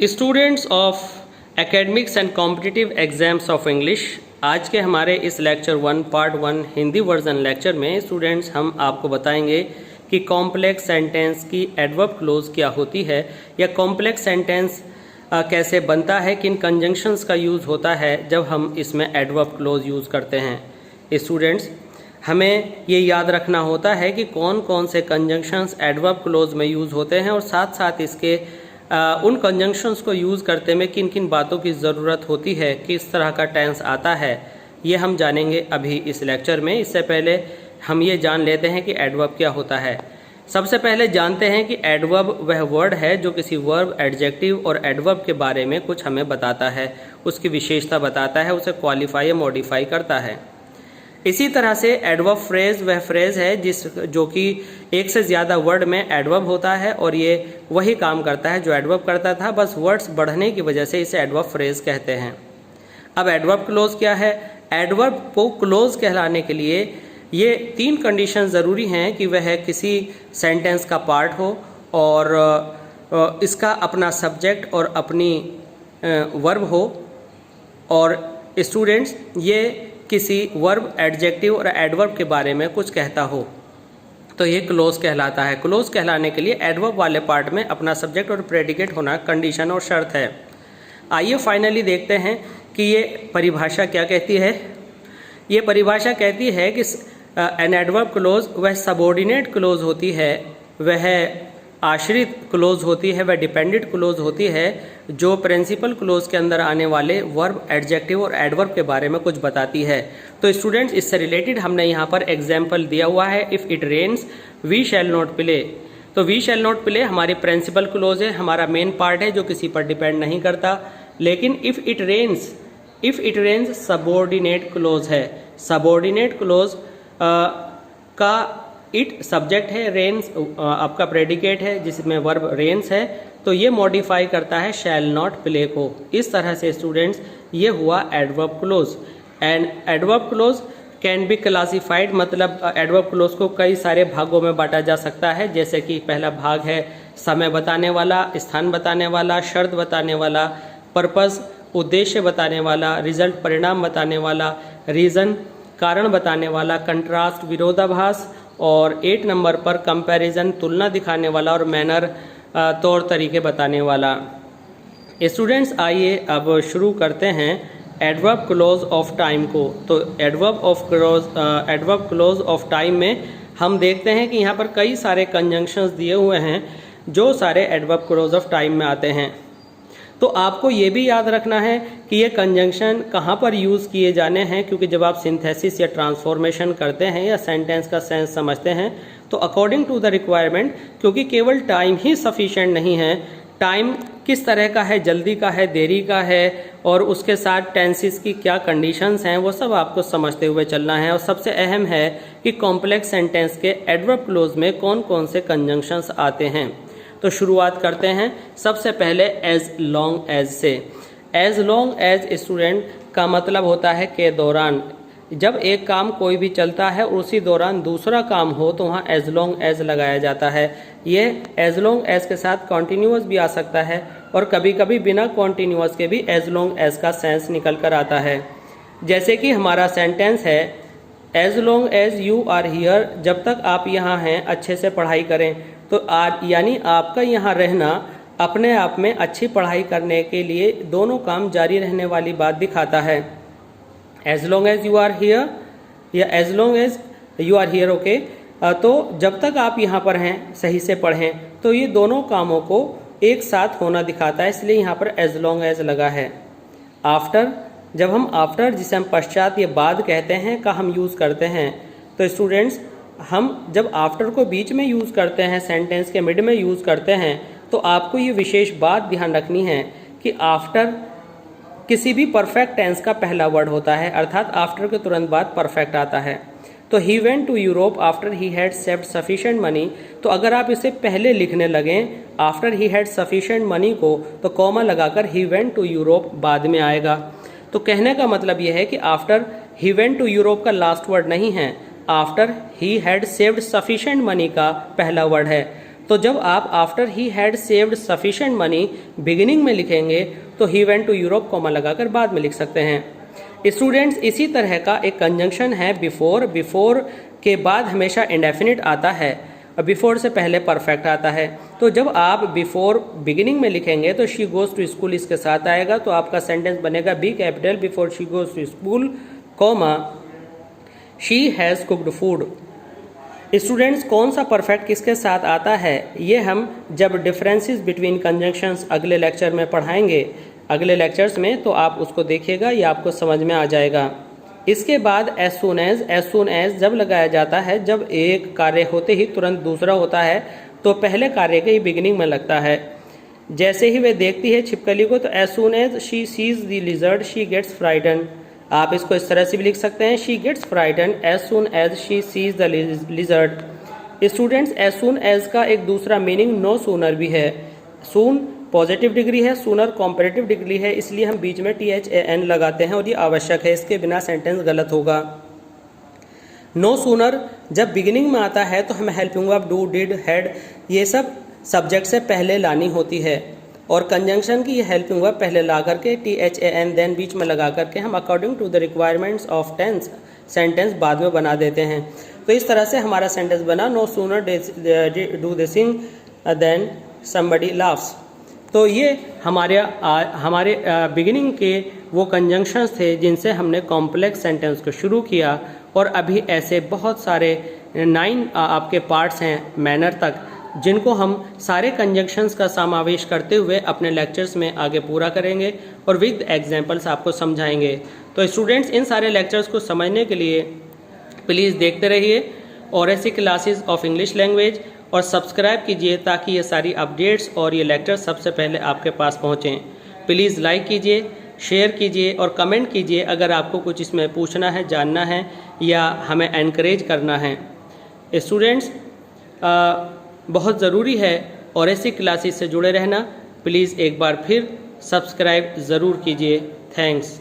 Students of academics and competitive exams of English, आज के हमारे इस lecture 1 part 1 Hindi version lecture में स्टूडेंट्स हम आपको बताएंगे कि कॉम्प्लेक्स सेंटेंस की एडवर्ब क्लोज क्या होती है या कॉम्प्लेक्स सेंटेंस कैसे बनता है, किन कंजंक्शंस का यूज़ होता है जब हम इसमें एडवर्ब क्लोज यूज़ करते हैं। स्टूडेंट्स, हमें ये याद रखना होता है कि कौन कौन से कंजंक्शंस एडवर्ब क्लोज में यूज़ होते हैं और साथ साथ इसके उन कंजंक्शंस को यूज़ करते में किन किन बातों की ज़रूरत होती है, किस तरह का टेंस आता है, ये हम जानेंगे अभी इस लेक्चर में। इससे पहले हम ये जान लेते हैं कि एडवर्ब क्या होता है। सबसे पहले जानते हैं कि एडवर्ब वह वर्ड है जो किसी वर्ब, एडजेक्टिव और एडवर्ब के बारे में कुछ हमें बताता है, उसकी विशेषता बताता है, उसे क्वालिफाई या मॉडिफाई करता है। इसी तरह से एडवर्ब फ्रेज वह फ्रेज है जो कि एक से ज़्यादा वर्ड में एडवर्ब होता है और ये वही काम करता है जो एडवर्ब करता था, बस वर्ड्स बढ़ने की वजह से इसे एडवर्ब फ्रेज कहते हैं। अब एडवर्ब क्लोज क्या है? एडवर्ब को क्लोज कहलाने के लिए ये 3 कंडीशन ज़रूरी हैं कि वह किसी सेंटेंस का पार्ट हो और इसका अपना सब्जेक्ट और अपनी वर्ब हो, और स्टूडेंट्स ये किसी वर्ब, एडजेक्टिव और एडवर्ब के बारे में कुछ कहता हो तो ये क्लोज कहलाता है। क्लोज कहलाने के लिए एडवर्ब वाले पार्ट में अपना सब्जेक्ट और प्रेडिकेट होना कंडीशन और शर्त है। आइए फाइनली देखते हैं कि ये परिभाषा क्या कहती है। ये परिभाषा कहती है कि एन एडवर्ब क्लोज वह सबऑर्डिनेट क्लोज होती है, वह आश्रित क्लोज होती है, वह डिपेंडेंट क्लोज होती है जो प्रिंसिपल क्लोज के अंदर आने वाले वर्ब, एडजेक्टिव और एडवर्ब के बारे में कुछ बताती है। तो स्टूडेंट्स, इससे रिलेटेड हमने यहाँ पर एग्जाम्पल दिया हुआ है। If it rains we shall not play, तो वी शैल नॉट प्ले हमारी प्रिंसिपल क्लोज है, हमारा मेन पार्ट है जो किसी पर डिपेंड नहीं करता। लेकिन if it rains subordinate clause है। सबऑर्डिनेट क्लोज का इट सब्जेक्ट है, रेन्स आपका प्रेडिकेट है जिसमें वर्ब रेन्स है, तो ये मॉडिफाई करता है शैल नॉट प्ले को। इस तरह से स्टूडेंट्स ये हुआ adverb close. And adverb close can be classified, मतलब एडवर्ब क्लोज को कई सारे भागों में बांटा जा सकता है। जैसे कि पहला भाग है समय बताने वाला, स्थान बताने वाला, शर्त बताने वाला, पर्पस उद्देश्य बताने वाला, रिजल्ट परिणाम बताने वाला, रीज़न कारण बताने वाला, कंट्रास्ट विरोधाभास, और 8 नंबर पर कंपैरिजन तुलना दिखाने वाला, और मैनर तौर तरीके बताने वाला। स्टूडेंट्स, आइए अब शुरू करते हैं एडवर्ब क्लोज ऑफ टाइम को। तो एडवर्ब क्लोज ऑफ टाइम में हम देखते हैं कि यहाँ पर कई सारे कंजंक्शंस दिए हुए हैं जो सारे एडवर्ब क्लोज ऑफ टाइम में आते हैं। तो आपको ये भी याद रखना है कि ये कंजंक्शन कहाँ पर यूज़ किए जाने हैं, क्योंकि जब आप सिंथेसिस या ट्रांसफॉर्मेशन करते हैं या सेंटेंस का सेंस समझते हैं तो अकॉर्डिंग टू द रिक्वायरमेंट, क्योंकि केवल टाइम ही सफिशिएंट नहीं है, टाइम किस तरह का है, जल्दी का है, देरी का है, और उसके साथ टेंसेस की क्या कंडीशंस हैं, वो सब आपको समझते हुए चलना है। और सबसे अहम है कि कॉम्प्लेक्स सेंटेंस के एडवर्ब क्लोज में कौन कौन से कंजंक्शंस आते हैं। तो शुरुआत करते हैं सबसे पहले एज लॉन्ग एज से। एज लॉन्ग एज स्टूडेंट का मतलब होता है के दौरान। जब एक काम कोई भी चलता है और उसी दौरान दूसरा काम हो तो वहाँ एज लॉन्ग एज लगाया जाता है। ये एज लॉन्ग एज के साथ कॉन्टीन्यूअस भी आ सकता है और कभी कभी बिना कॉन्टीन्यूअस के भी एज लॉन्ग एज का सेंस निकल कर आता है। जैसे कि हमारा सेंटेंस है as long as you are here, जब तक आप यहाँ हैं अच्छे से पढ़ाई करें। तो यानी आपका यहाँ रहना अपने आप में अच्छी पढ़ाई करने के लिए दोनों काम जारी रहने वाली बात दिखाता है। As long as you are here या as long as you are here, okay. तो जब तक आप यहाँ पर हैं, सही से पढ़ें, तो ये दोनों कामों को एक साथ होना दिखाता है, इसलिए यहाँ पर एज लॉन्ग एज लगा है। आफ्टर, जब हम आफ्टर, जिसे हम पश्चात या बाद कहते हैं, का हम यूज़ करते हैं, तो स्टूडेंट्स हम जब आफ्टर को बीच में यूज़ करते हैं, सेंटेंस के मिड में यूज़ करते हैं, तो आपको ये विशेष बात ध्यान रखनी है कि आफ्टर किसी भी परफेक्ट टेंस का पहला वर्ड होता है, अर्थात आफ्टर के तुरंत बाद परफेक्ट आता है। तो he went to Europe after he had saved sufficient money, तो अगर आप इसे पहले लिखने लगें after he had sufficient money को, तो कॉमा लगाकर ही वेंट टू यूरोप बाद में आएगा। तो कहने का मतलब यह है कि after he went to Europe का लास्ट वर्ड नहीं है, after he had saved sufficient money का पहला वर्ड है। तो जब आप after he had saved sufficient money beginning में लिखेंगे तो he went to Europe comma लगाकर बाद में लिख सकते हैं। स्टूडेंट्स, इसी तरह का एक कंजंक्शन है बिफोर। बिफोर के बाद हमेशा इंडेफिनिट आता है और बिफोर से पहले परफेक्ट आता है। तो जब आप बिफोर बिगिनिंग में लिखेंगे तो शी गोज टू स्कूल इसके साथ आएगा, तो आपका सेंटेंस बनेगा B capital before she goes to school comma she has cooked food. Students, कौन सा परफेक्ट किसके साथ आता है ये हम जब डिफरेंसेस बिटवीन कंजंक्शंस अगले लेक्चर में पढ़ाएंगे, अगले लेक्चर्स में, तो आप उसको देखिएगा, ये आपको समझ में आ जाएगा। इसके बाद एज सुन एज जब लगाया जाता है, जब एक कार्य होते ही तुरंत दूसरा होता है तो पहले कार्य के ही बिगिनिंग में लगता है। जैसे ही वे देखती है छिपकली को तो as soon as she sees the lizard she gets frighten. आप इसको इस तरह से भी लिख सकते हैं, she gets frighten as soon as she sees the lizard. Students, as soon as का एक दूसरा मीनिंग नो सूनर भी है। सून पॉजिटिव डिग्री है, सूनर कॉम्परेटिव डिग्री है, इसलिए हम बीच में THAN लगाते हैं और ये आवश्यक है, इसके बिना सेंटेंस गलत होगा। नो सूनर जब बिगिनिंग में आता है तो हमें helping verb do did had ये सब सब्जेक्ट से पहले लानी होती है, और कंजंक्शन की ये हेल्पिंग वर्ब पहले ला करके THAN देन बीच में लगा करके हम according to the requirements of tense sentence बाद में बना देते हैं। तो इस तरह से हमारा सेंटेंस बना, no sooner do they sing than somebody laughs. तो ये हमारे बिगिनिंग के वो कंजंक्शंस थे जिनसे हमने कॉम्प्लेक्स सेंटेंस को शुरू किया, और अभी ऐसे बहुत सारे 9 आपके पार्ट्स हैं मैनर तक, जिनको हम सारे कंजंक्शंस का समावेश करते हुए अपने लेक्चर्स में आगे पूरा करेंगे और विद एग्जांपल्स आपको समझाएंगे। तो स्टूडेंट्स, इन सारे लेक्चर्स को समझने के लिए प्लीज़ देखते रहिए ORAC classes of English language, और सब्सक्राइब कीजिए ताकि ये सारी अपडेट्स और ये लेक्चर सबसे पहले आपके पास पहुँचें। प्लीज़ लाइक कीजिए, शेयर कीजिए और कमेंट कीजिए अगर आपको कुछ इसमें पूछना है, जानना है या हमें एनकरेज करना है। स्टूडेंट्स, बहुत ज़रूरी है ORAC क्लासेस से जुड़े रहना। प्लीज़ एक बार फिर सब्सक्राइब ज़रूर कीजिए। थैंक्स।